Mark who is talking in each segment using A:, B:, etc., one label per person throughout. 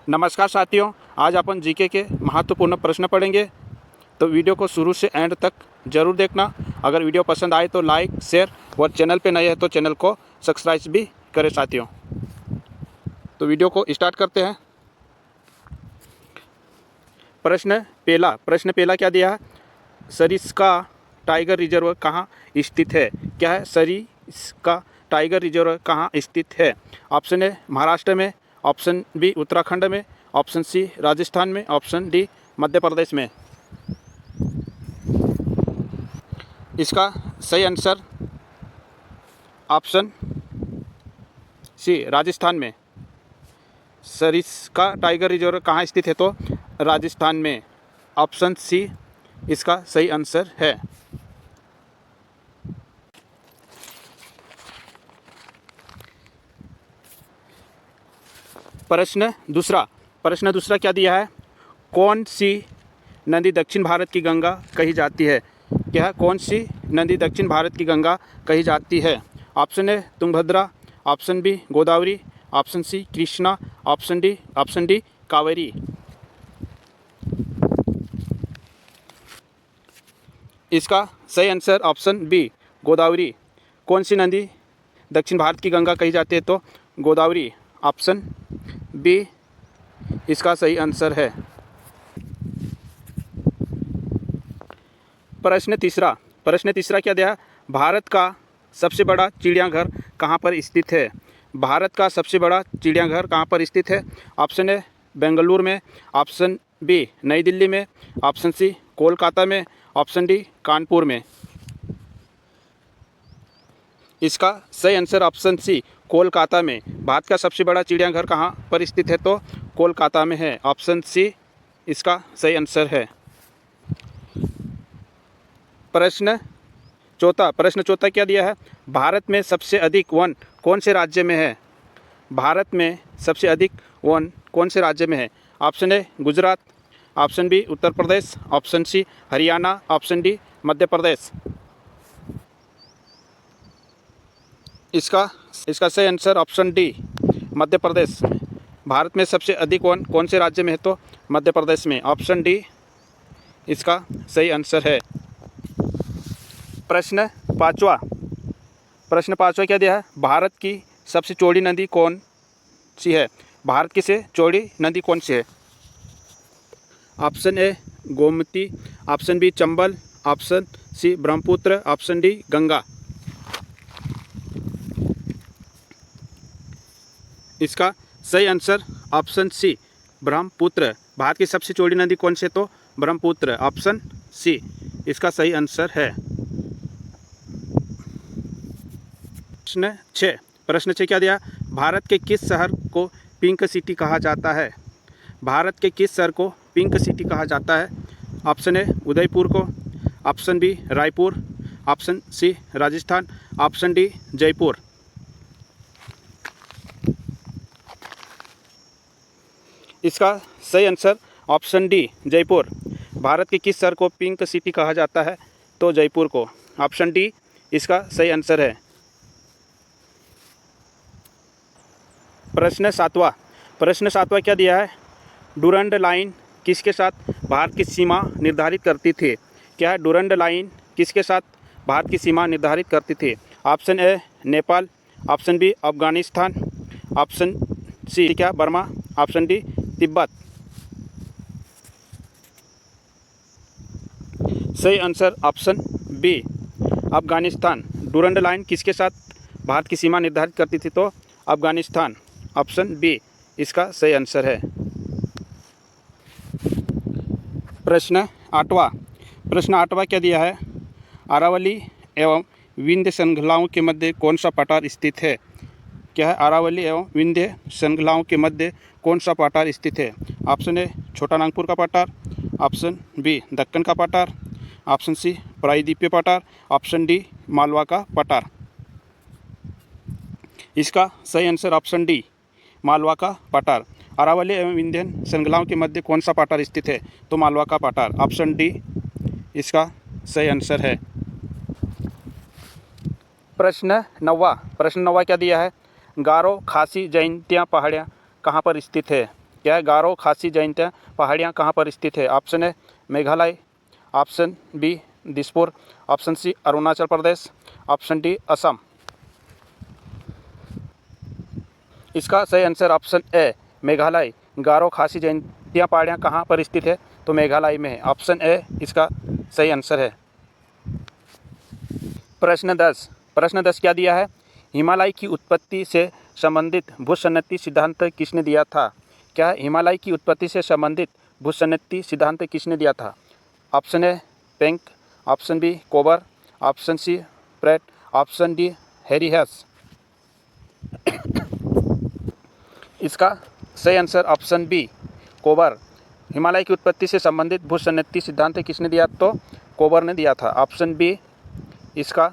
A: नमस्कार साथियों, आज अपन जीके के महत्वपूर्ण प्रश्न पढ़ेंगे। तो वीडियो को शुरू से एंड तक जरूर देखना। अगर वीडियो पसंद आए तो लाइक, शेयर और चैनल पे नए हैं तो चैनल को सब्सक्राइब भी करें साथियों। तो वीडियो को स्टार्ट करते हैं। प्रश्न पहला क्या दिया है? सरिस्का टाइगर रिजर्व कहाँ स्थित है? क्या है? सरिस्का टाइगर रिजर्व कहाँ स्थित है? ऑप्शन ए महाराष्ट्र में, ऑप्शन बी उत्तराखंड में, ऑप्शन सी राजस्थान में, ऑप्शन डी मध्य प्रदेश में। इसका सही आंसर ऑप्शन सी राजस्थान में। सरिस्का टाइगर रिजर्व कहाँ स्थित है? तो राजस्थान में। ऑप्शन सी इसका सही आंसर है। प्रश्न दूसरा क्या दिया है? कौन सी नदी दक्षिण भारत की गंगा कही जाती है? क्या है? कौन सी नदी दक्षिण भारत की गंगा कही जाती है? Option A Tungabhadra, option B Godavari, option C Krishna, option D Kaveri. इसका सही आंसर ऑप्शन बी गोदावरी। कौन सी नदी दक्षिण भारत की गंगा कही जाती है? तो गोदावरी। ऑप्शन बी इसका सही आंसर है। प्रश्न तीसरा क्या दिया? भारत का सबसे बड़ा चिड़ियाघर कहाँ पर स्थित है? भारत का सबसे बड़ा चिड़ियाघर कहाँ पर स्थित है? ऑप्शन ए बेंगलुरु में, ऑप्शन बी नई दिल्ली में, ऑप्शन सी कोलकाता में, ऑप्शन डी कानपुर में। इसका सही आंसर ऑप्शन सी कोलकाता में। भारत का सबसे बड़ा चिड़ियाघर कहाँ पर स्थित है? तो कोलकाता में है। ऑप्शन सी इसका सही आंसर है। प्रश्न चौथा क्या दिया है? भारत में सबसे अधिक वन कौन से राज्य में है? भारत में सबसे अधिक वन कौन से राज्य में है? Option A Gujarat, option B Uttar Pradesh, option C Haryana, option D Madhya Pradesh. इसका सही answer option D Madhya Pradesh. Bharat में सबसे अधिक वन कौन से राज्य में है? तो मध्य प्रदेश में। ऑप्शन डी इसका सही आंसर है। प्रश्न पाँचवा क्या दिया है? भारत की सबसे चौड़ी नदी कौन सी है? भारत की से चौड़ी नदी कौन सी है? Option A Gomti, option B Chambal, option C Brahmaputra, option D Ganga. इसका सही answer option C Brahmaputra. Bharat की सबसे चौड़ी नदी कौन सी है? तो ब्रह्मपुत्र। ऑप्शन सी इसका सही आंसर है। प्रश्न 6 क्या दिया? भारत के किस शहर को पिंक सिटी कहा जाता है? भारत के किस शहर को पिंक सिटी कहा जाता है? ऑप्शन ए उदयपुर को, option B Raipur, option C Rajasthan, option D Jaipur. इसका सही answer option D Jaipur. Bharat के किस शहर को पिंक सिटी कहा जाता है? तो जयपुर को। ऑप्शन डी इसका सही आंसर है। प्रश्न सातवां क्या दिया है? डुरंड लाइन किसके साथ भारत की सीमा निर्धारित करती थी? क्या है? डुरंड लाइन किसके साथ भारत की सीमा निर्धारित करती थी? Option A Nepal, option B Afghanistan, option C क्या बर्मा, ऑप्शन डी तिब्बत। सही answer option B Afghanistan. Durand Line किसके साथ भारत की सीमा निर्धारित करती थी? तो अफगानिस्तान। ऑप्शन बी इसका सही आंसर है। प्रश्न आठवां क्या दिया है? अरावली एवं विंध्य श्रृंखलाओं के मध्य कौन सा पठार स्थित है? क्या है? अरावली एवं विंध्य श्रृंखलाओं के मध्य कौन सा पठार स्थित है? ऑप्शन ए छोटा नागपुर का पठार, ऑप्शन बी दक्कन का पठार, ऑप्शन सी प्रायद्वीपीय पठार, ऑप्शन डी मालवा का पठार। इसका सही आंसर ऑप्शन डी मालवा का पठार। अरावली एवं विंध्य श्रृंखलाओं के मध्य कौन सा पठार स्थित है? तो मालवा का पठार। ऑप्शन डी इसका सही आंसर है। प्रश्न नौवां क्या दिया है? गारो खासी जयंतिया पहाड़ियाँ कहाँ पर स्थित है? क्या है गारो खासी जयंतिया पहाड़ियाँ कहाँ पर स्थित है? Option A Meghalaya, option B Dispur, option C Arunachal Pradesh, option D Assam. इसका सही answer option A Meghalaya. Garo Khasi Jaintia पहाड़ियाँ कहाँ पर स्थित है? तो मेघालय में है। ऑप्शन ए इसका सही आंसर है। प्रश्न 10 क्या दिया है? हिमालय की उत्पत्ति से संबंधित भूसन्नति सिद्धांत किसने दिया था? क्या है हिमालय की उत्पत्ति से संबंधित भूसन्नति सिद्धांत किसने दिया था? Option A Penck, option B Kober, option C Pratt, option D Harry Hess. इसका सही आंसर ऑप्शन बी कोबर। हिमालय की उत्पत्ति से संबंधित भूसन्नति सिद्धांत किसने दिया? तो कोबर ने दिया था। ऑप्शन बी इसका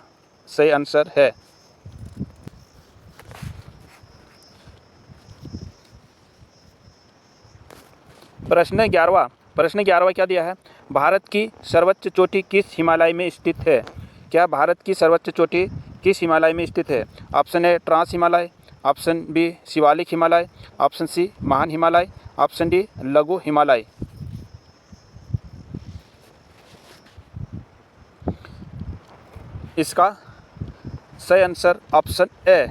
A: सही आंसर है। प्रश्न 11वां क्या दिया है? भारत की सर्वोच्च चोटी किस हिमालय में स्थित है? क्या भारत की सर्वोच्च चोटी किस हिमालय में स्थित है? Option A trans Himalaya, option B Shivalik Himalaya, option C महान हिमालय, ऑप्शन डी लघु हिमालय। इसका सही answer option A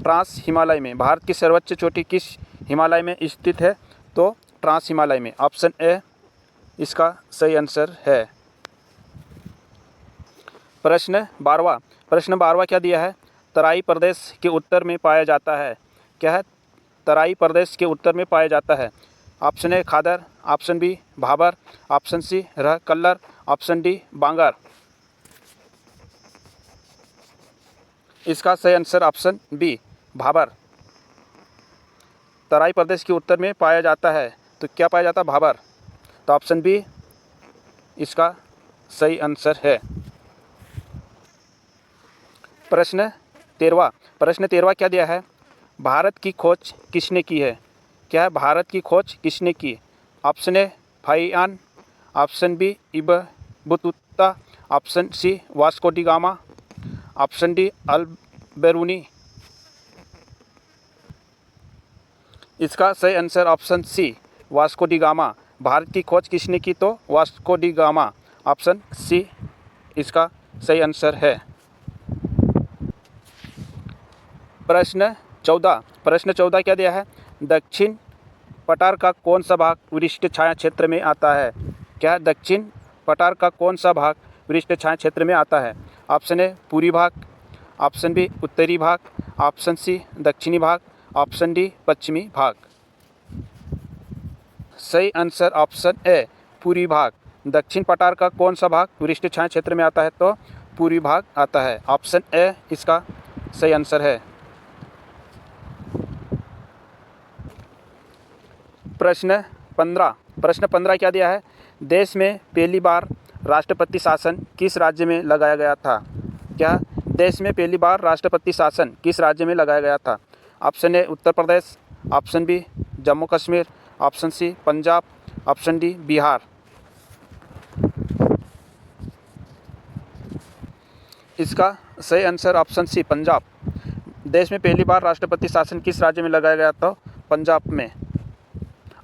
A: trans Himalaya में। भारत की सर्वोच्च चोटी किस हिमालय में स्थित है? तो ट्रांस हिमालय में। ऑप्शन ए इसका सही आंसर है। प्रश्न 12वां क्या दिया है? तराई प्रदेश के उत्तर में पाया जाता है। क्या है? तराई प्रदेश के उत्तर में पाया जाता है। Option A khadar, option B bhabar, option C reh kallar, option D bangar. इसका सही answer option B bhabar. Terai प्रदेश के उत्तर में पाया जाता है। तो क्या पाया जाता है? भाबर। तो ऑप्शन बी इसका सही आंसर है। प्रश्न 13वां क्या दिया है? भारत की खोज किसने की है? क्या है? भारत की खोज किसने की? Option A Fahien, option B Ibn Battuta, option C Vasco da Gama, option D Al Biruni. इसका सही answer option C Vasco da Gama. Bharat की खोज किसने की? तो Vasco da Gama. Option C इसका सही आंसर है। प्रश्न 14 क्या दिया है? दक्षिण पठार का कौन सा भाग वरिष्ठ छाया क्षेत्र में आता है? क्या है? दक्षिण पठार का कौन सा भाग वरिष्ठ छाया क्षेत्र में आता है? ऑप्शन ए पूर्वी भाग, ऑप्शन बी उत्तरी भाग, ऑप्शन सी दक्षिणी भाग, ऑप्शन डी पश्चिमी भाग। सही आंसर ऑप्शन ए पूर्वी भाग। दक्षिण पठार का कौन सा भाग वरिष्ठ छाया क्षेत्र में आता है? तो पूर्वी भाग आता है। ऑप्शन ए इसका सही आंसर है। प्रश्न 15 क्या दिया है? देश में पहली बार राष्ट्रपति शासन किस राज्य में लगाया गया था? क्या देश में पहली बार राष्ट्रपति शासन किस राज्य में लगाया गया था? Option A Uttar Pradesh, option B Jammu Kashmir, option C Punjab, option D Bihar. इसका सही आंसर ऑप्शन सी पंजाब। देश में पहली बार राष्ट्रपति शासन किस राज्य में लगाया गया था? पंजाब में।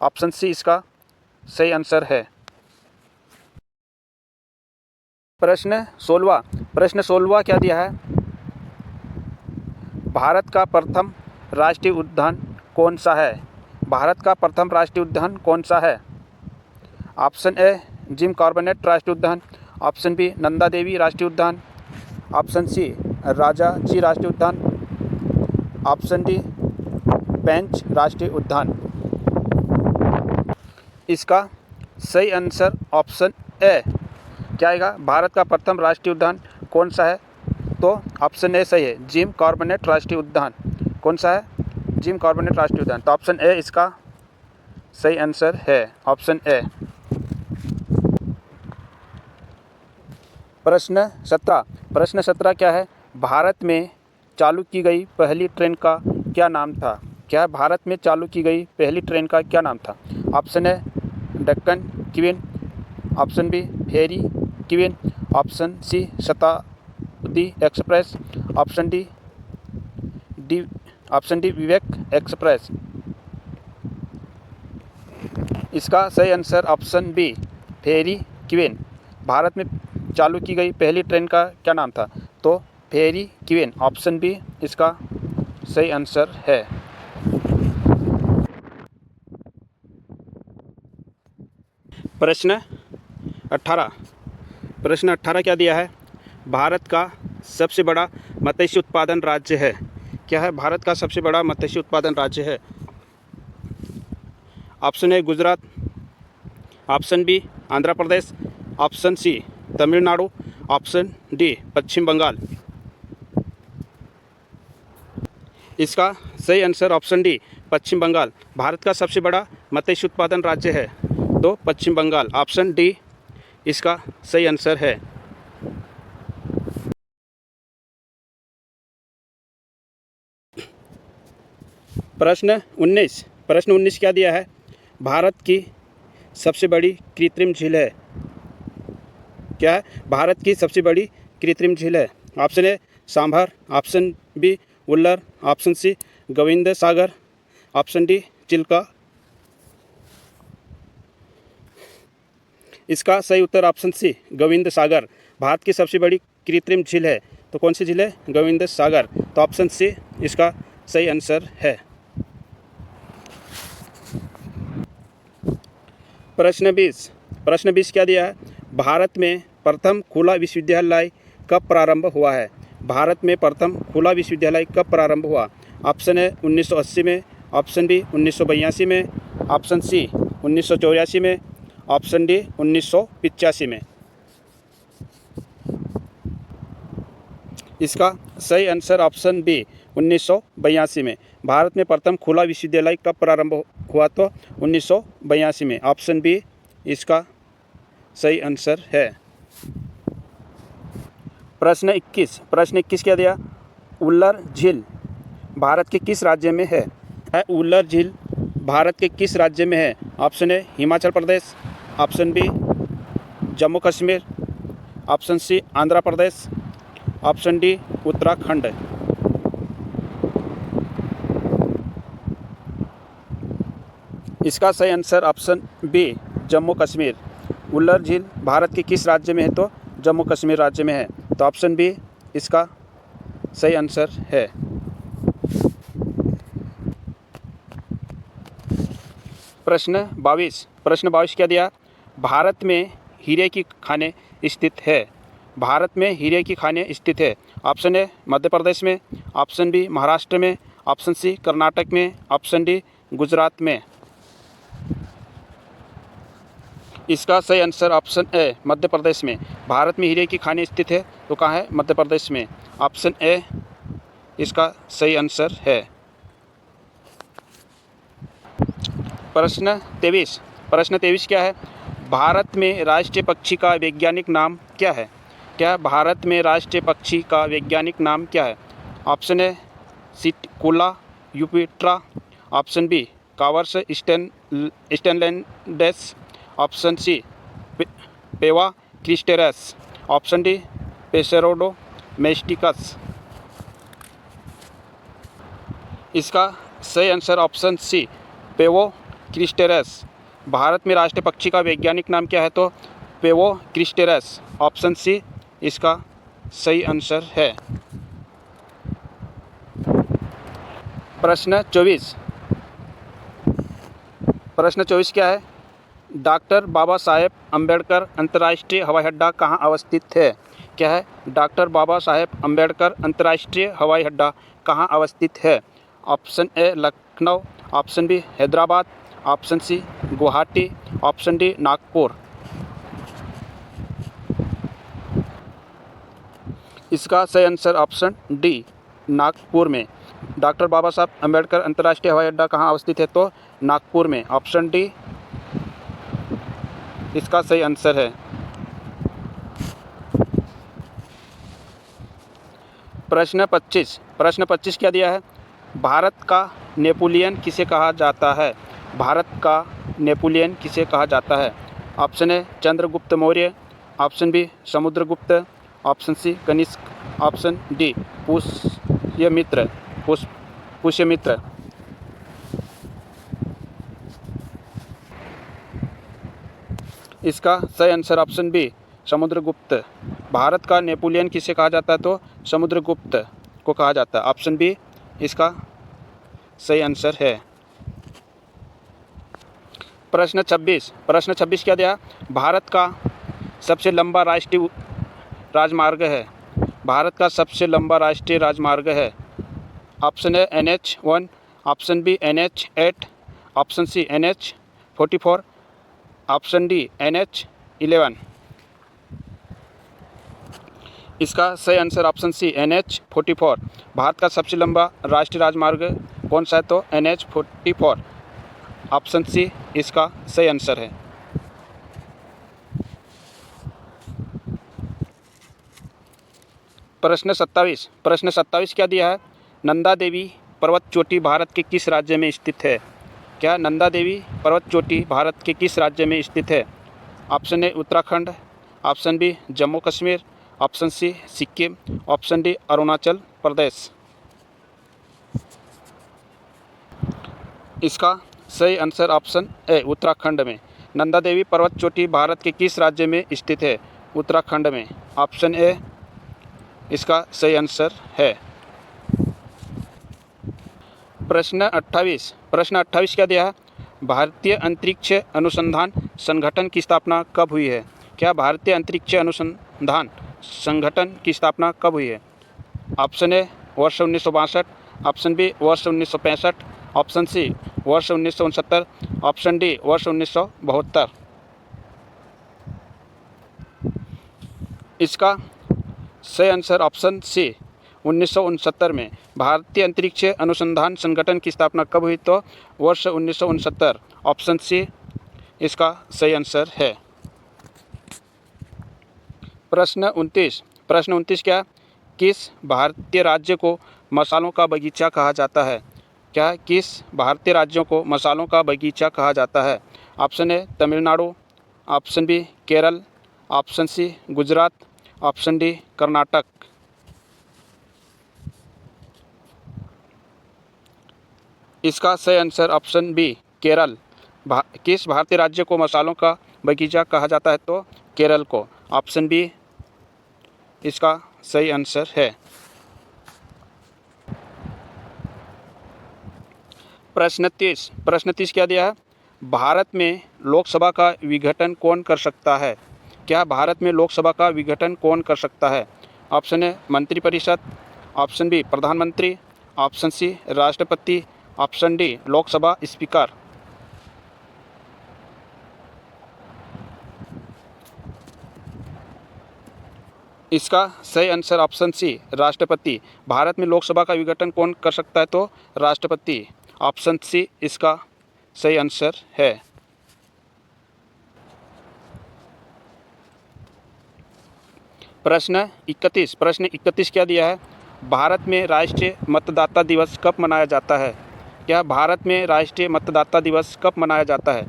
A: ऑप्शन सी इसका सही आंसर है। प्रश्न 16वां क्या दिया है? भारत का प्रथम राष्ट्रीय उद्यान कौन सा है? भारत का प्रथम राष्ट्रीय उद्यान कौन सा है? ऑप्शन ए जिम कॉर्बेट राष्ट्रीय उद्यान, ऑप्शन बी नंदा देवी राष्ट्रीय उद्यान, ऑप्शन सी राजाजी राष्ट्रीय उद्यान, ऑप्शन डी पेंच राष्ट्रीय उद्यान। इसका सही आंसर ऑप्शन ए क्या आएगा? भारत का प्रथम राष्ट्रीय उद्यान कौन सा है? तो ऑप्शन ए सही है, जिम कॉर्बेट राष्ट्रीय उद्यान। कौन सा है? जिम कॉर्बेट राष्ट्रीय उद्यान। तो ऑप्शन ए इसका सही आंसर है, ऑप्शन ए। प्रश्न 17 क्या है? भारत में चालू की गई पहली ट्रेन का क्या नाम था? क्या है? भारत में चालू की गई पहली ट्रेन का क्या नाम था? Option A Deccan Queen, option B Fairy Queen, option C Shatabdi Express, option D Vivek Express. इसका सही answer option B Fairy Queen. Bharat में चालू की गई पहली ट्रेन का क्या नाम था? तो फेरी क्वीन, ऑप्शन बी इसका सही आंसर है। प्रश्न 18। प्रश्न 18 क्या दिया है? भारत का सबसे बड़ा मत्स्य उत्पादन राज्य है। क्या है भारत का सबसे बड़ा मत्स्य उत्पादन राज्य है? Option A Gujarat, option B Andhra Pradesh, option C Tamil Nadu, option D Paschim Bengal. इसका सही answer option D Paschim Bengal Bharat का सबसे बड़ा मत्स्य उत्पादन राज्य है, तो पश्चिम बंगाल, ऑप्शन डी इसका सही आंसर है। प्रश्न 19। प्रश्न 19 क्या दिया है? भारत की सबसे बड़ी कृत्रिम झील है। क्या है भारत की सबसे बड़ी कृत्रिम झील है? Option A Sambhar, option B Wular, option C Gobind Sagar, option D Chilka. इसका सही उत्तर ऑप्शन सी गोविंद सागर भारत की सबसे बड़ी कृत्रिम झील है। तो कौन सी झील है? गोविंद सागर, तो ऑप्शन सी इसका सही आंसर है। प्रश्न 20। प्रश्न 20 क्या दिया है? भारत में प्रथम खुला विश्वविद्यालय कब प्रारंभ हुआ है? भारत में प्रथम खुला विश्वविद्यालय कब प्रारंभ हुआ? ऑप्शन है 1980 में, ऑप्शन बी 1982 में, ऑप्शन सी 1984 में, ऑप्शन डी 1985 में। इसका सही आंसर ऑप्शन बी 1982 में। भारत में प्रथम खुला विश्वविद्यालय कब प्रारंभ हुआ? तो 1982 में, ऑप्शन बी इसका सही आंसर है। प्रश्न 21। प्रश्न 21 क्या दिया? उल्लर झील भारत के किस राज्य में है? उल्लर झील भारत के किस राज्य में है? Option A Himachal Pradesh, option B Jammu Kashmir, option C Andhra Pradesh, option D Uttarakhand. इसका सही answer option B Jammu Kashmir. Wular झील भारत के किस राज्य में है? तो जम्मू कश्मीर राज्य में है, तो ऑप्शन बी इसका सही आंसर है। प्रश्न 22। प्रश्न 22 क्या दिया? भारत में हीरे की खानें स्थित है। भारत में हीरे की खानें स्थित है। ऑप्शन ए मध्य प्रदेश में, ऑप्शन बी महाराष्ट्र में, ऑप्शन सी कर्नाटक में, ऑप्शन डी गुजरात में। इसका सही आंसर ऑप्शन ए मध्य प्रदेश में। भारत में हीरे की खानें स्थित है, तो कहाँ है? मध्य प्रदेश में, ऑप्शन ए इसका सही आंसर है। प्रश्न 23। प्रश्न 23 क्या है? भारत में राष्ट्रीय पक्षी का वैज्ञानिक नाम क्या है? क्या भारत में राष्ट्रीय पक्षी का वैज्ञानिक नाम क्या है? ऑप्शन ए सिटकुला यूपिट्रा, ऑप्शन बी कावर्स स्टेनलैंडेस, ऑप्शन सी पेवा क्रिस्टेरस, ऑप्शन डी पेसेरोडो मेस्टिकस। इसका सही आंसर ऑप्शन सी पेवो क्रिस्टेरस। भारत में राष्ट्रीय पक्षी का वैज्ञानिक नाम क्या है? तो पेवो क्रिस्टेरस, ऑप्शन सी इसका सही आंसर है। प्रश्न 24। प्रश्न 24 क्या है? डॉक्टर बाबा साहेब अम्बेडकर अंतर्राष्ट्रीय हवाई अड्डा कहाँ अवस्थित है? क्या है? डॉक्टर बाबा साहेब अम्बेडकर अंतर्राष्ट्रीय हवाई अड्डा कहाँ अवस्थित है? Option A Lucknow, option B Hyderabad, option C Guwahati, option D Nagpur. इसका सही आंसर ऑप्शन डी नागपुर में। डॉक्टर बाबा साहब अम्बेडकर अंतर्राष्ट्रीय हवाई अड्डा कहाँ अवस्थित है? तो नागपुर में, ऑप्शन डी इसका सही आंसर है। प्रश्न 25। प्रश्न 25 क्या दिया है? भारत का नेपोलियन किसे कहा जाता है? भारत का नेपोलियन किसे कहा जाता है? Option A Chandragupta Maurya, option B Samudragupta, option C Kanishka, option D Pushyamitra. इसका सही answer option B Samudragupta. Bharat का नेपोलियन किसे कहा जाता है? तो समुद्रगुप्त को कहा जाता है। ऑप्शन बी इसका सही आंसर है। प्रश्न 26 क्या दिया? भारत का सबसे लंबा राष्ट्रीय राजमार्ग है। भारत का सबसे लंबा राष्ट्रीय राजमार्ग है। Option A NH1, option B NH8, option C NH44, option D NH11। इसका सही answer option C NH44। Bharat का सबसे लंबा राष्ट्रीय राजमार्ग कौन सा है? तो NH44। ऑप्शन सी इसका सही आंसर है। प्रश्न 27 क्या दिया है? नंदा देवी पर्वत चोटी भारत के किस राज्य में स्थित है? क्या नंदा देवी पर्वत चोटी भारत के किस राज्य में स्थित है? Option A Uttarakhand, option B Jammu Kashmir, option C Sikkim, option D Arunachal Pradesh. इसका सही आंसर ऑप्शन ए उत्तराखंड में। नंदा देवी पर्वत चोटी भारत के किस राज्य में स्थित है? उत्तराखंड में। ऑप्शन ए इसका सही आंसर है। प्रश्न 28 क्या दिया है? भारतीय अंतरिक्ष अनुसंधान संगठन की स्थापना कब हुई है? क्या भारतीय अंतरिक्ष अनुसंधान संगठन की स्थापना कब हुई है? ऑप्शन ए वर्ष 1962, ऑप्शन बी वर्ष 1965, ऑप्शन सी वर्ष 1969, ऑप्शन डी वर्ष 1972। इसका सही आंसर ऑप्शन सी 1969 में। भारतीय अंतरिक्ष अनुसंधान संगठन की स्थापना कब हुई? तो वर्ष 1969। ऑप्शन सी इसका सही आंसर है। प्रश्न 29 क्या? किस भारतीय राज्य को मसालों का बगीचा कहा जाता है? क्या किस भारतीय राज्यों को मसालों का बगीचा कहा जाता है? Option A Tamil Nadu, option B Kerala, option C Gujarat, option D Karnataka. इसका सही आंसर ऑप्शन बी केरल। किस भारतीय राज्य को मसालों का बगीचा कहा जाता है? तो केरल को। ऑप्शन बी इसका सही आंसर है। प्रश्न 30 क्या दिया है? भारत में लोकसभा का विघटन कौन कर सकता है? क्या भारत में लोकसभा का विघटन कौन कर सकता है? ऑप्शन ए मंत्रिपरिषद, ऑप्शन बी प्रधानमंत्री, ऑप्शन सी राष्ट्रपति, ऑप्शन डी लोकसभा स्पीकर। इसका सही आंसर ऑप्शन सी राष्ट्रपति। भारत में लोकसभा का विघटन कौन कर सकता है? तो राष्ट्रपति। ऑप्शन सी इसका सही आंसर है। प्रश्न 31 क्या दिया है? भारत में राष्ट्रीय मतदाता दिवस कब मनाया जाता है? क्या भारत में राष्ट्रीय मतदाता दिवस कब मनाया जाता है?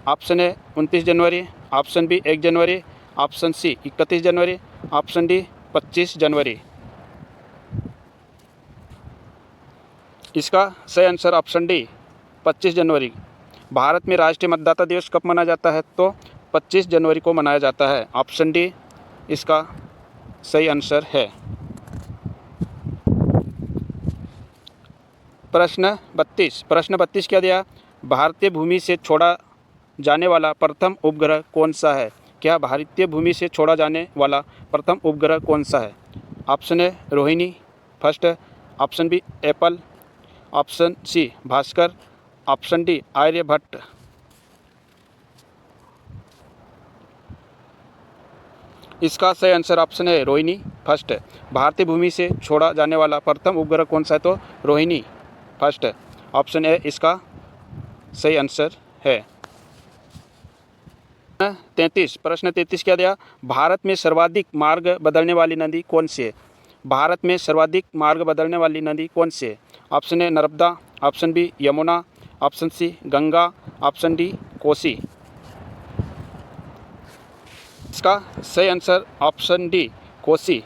A: ऑप्शन ए 29 जनवरी, ऑप्शन बी 1 जनवरी, ऑप्शन सी 31 जनवरी, ऑप्शन डी 25 जनवरी। इसका सही आंसर ऑप्शन डी 25 जनवरी। भारत में राष्ट्रीय मतदाता दिवस कब मनाया जाता है? तो 25 जनवरी को मनाया जाता है। ऑप्शन डी इसका सही आंसर है। प्रश्न 32 क्या दिया? भारतीय भूमि से छोड़ा जाने वाला प्रथम उपग्रह कौन सा है? क्या भारतीय भूमि से छोड़ा जाने वाला प्रथम उपग्रह कौन सा है? Option A Rohini first, option B Apple, option C Bhaskar, option D Aryabhata. इसका सही आंसर ऑप्शन है रोहिणी फर्स्ट। भारतीय भूमि से छोड़ा जाने वाला प्रथम उपग्रह कौन सा है? तो रोहिणी फर्स्ट। ऑप्शन ए इसका सही आंसर है। प्रश्न 33 क्या दिया? भारत में सर्वाधिक मार्ग बदलने वाली नदी कौन सी है? भारत में सर्वाधिक मार्ग बदलने वाली नदी कौन सी है? Option A Narmada, option B Yamuna, option C Ganga, option D Kosi. इसका सही answer option D Kosi.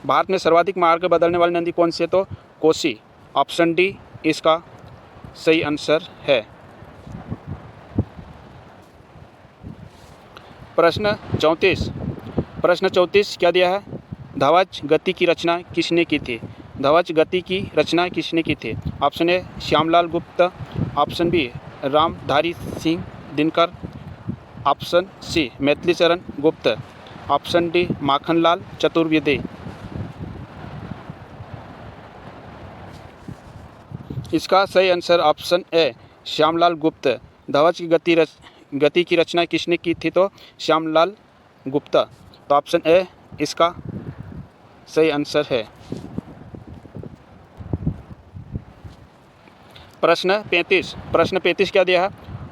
A: Bharat में सर्वाधिक मार्ग बदलने वाली नदी कौन सी है? तो कोसी। ऑप्शन डी इसका सही आंसर है। प्रश्न 34 क्या दिया है? ध्वज गति की रचना किसने की थी? ध्वज गति की रचना किसने की थी? Option A Shyamlal Gupt, option B Ramdhari Singh Dinkar, option C Maithilisharan Gupt, option D Makhanlal Chaturvedi. इसका सही आंसर ऑप्शन ए श्यामलाल गुप्त। ध्वज की गति की रचना किसने की थी? तो श्यामलाल गुप्ता। तो ऑप्शन ए इसका सही आंसर है। प्रश्न 35 क्या दिया है?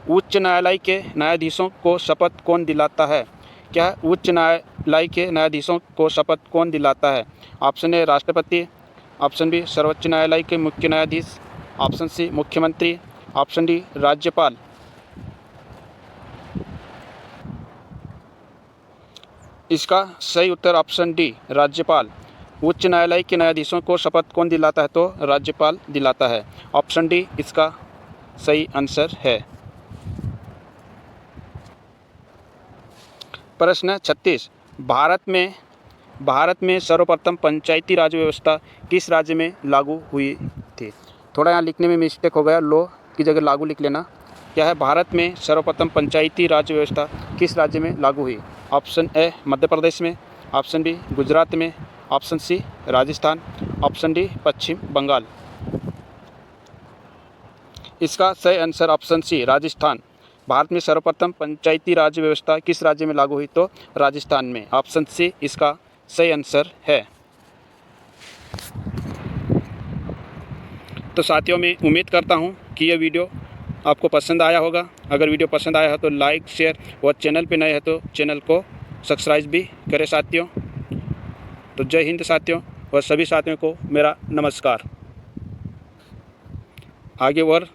A: उच्च न्यायालय के न्यायाधीशों को शपथ कौन दिलाता है? क्या है? उच्च न्यायालय के न्यायाधीशों को शपथ कौन दिलाता है? ऑप्शन ए राष्ट्रपति, ऑप्शन बी सर्वोच्च न्यायालय के मुख्य न्यायाधीश, ऑप्शन सी मुख्यमंत्री, ऑप्शन डी राज्यपाल। इसका सही उत्तर ऑप्शन डी राज्यपाल। उच्च न्यायालय के न्यायाधीशों को शपथ कौन दिलाता है? तो राज्यपाल दिलाता है। ऑप्शन डी इसका सही आंसर है। प्रश्न 36 भारत में सर्वप्रथम पंचायती राज व्यवस्था किस राज्य में लागू हुई थी? थोड़ा यहाँ लिखने में मिस्टेक हो गया, लो की जगह लागू लिख लेना। क्या है? भारत में सर्वप्रथम पंचायती राज व्यवस्था किस राज्य में लागू हुई? ऑप्शन ए मध्य प्रदेश में, ऑप्शन बी गुजरात में, option C Rajasthan, option D Paschim Bengal. इसका सही answer option C Rajasthan. Bharat में सर्वप्रथम पंचायती राज व्यवस्था किस राज्य में लागू हुई? तो राजस्थान में। ऑप्शन सी इसका सही आंसर है। तो साथियों, मैं उम्मीद करता हूँ कि यह वीडियो आपको पसंद आया होगा। अगर वीडियो पसंद आया है तो लाइक, शेयर और चैनल पे नए हैं तो चैनल को सब्सक्राइब भी करें साथियों। तो जय हिंद साथियों, और सभी साथियों को मेरा नमस्कार। आगे और